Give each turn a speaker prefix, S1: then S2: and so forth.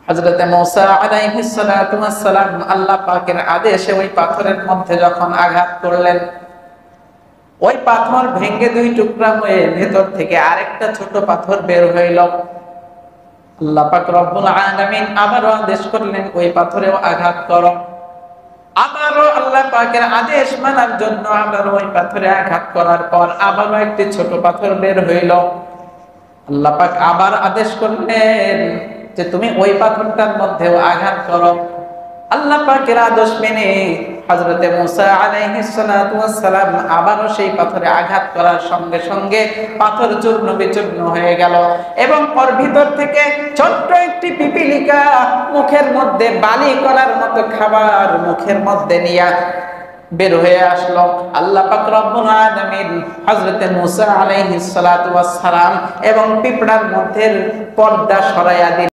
S1: হযরত মুসা আলাইহিস সালাতু ওয়াস সালাম আল্লাহ পাকের আদেশে ওই পাথরের মধ্যে যখন আঘাত করলেন, ওই পাথর ভেঙে দুই টুকরা হয়ে ভেতর থেকে আরেকটা ছোট পাথর বের হইল। আল্লাহ পাক রব্বুল আলামিন আবারও আদেশ করলেন ওই পাথরেও আঘাত করো। আবারও আল্লাহ পাকের আদেশ মানার জন্য আবারও ওই পাথরে আঘাত করার পর আবারও একটি ছোট পাথর বের হইল। আল্লাহ পাক আবার আদেশ করলেন যে তুমি ওই পাথরটার মধ্যেও আঘাত করো। আল্লাহ পাকের আদেশ মেনে হযরত মুসা আলাইহিস সালাতু ওয়াস সালাম আবারও সেই পাথরে আঘাত করার সঙ্গে সঙ্গে পাথর চূর্ণ বিচূর্ণ হয়ে গেল এবং ওর ভিতর থেকে ছোট্ট একটি পিপীলিকা মুখের মধ্যে বালি করার মতো খাবার মুখের মধ্যে নিয়ে বের হয়ে আসলো। আল্লাহ পাক রব্বুল আলামিন হযরত মুসা আলাইহিস সালাতু ওয়াস সালাম এবং পিঁপড়ার মধ্যে পর্দা সরাইয়া দিলেন।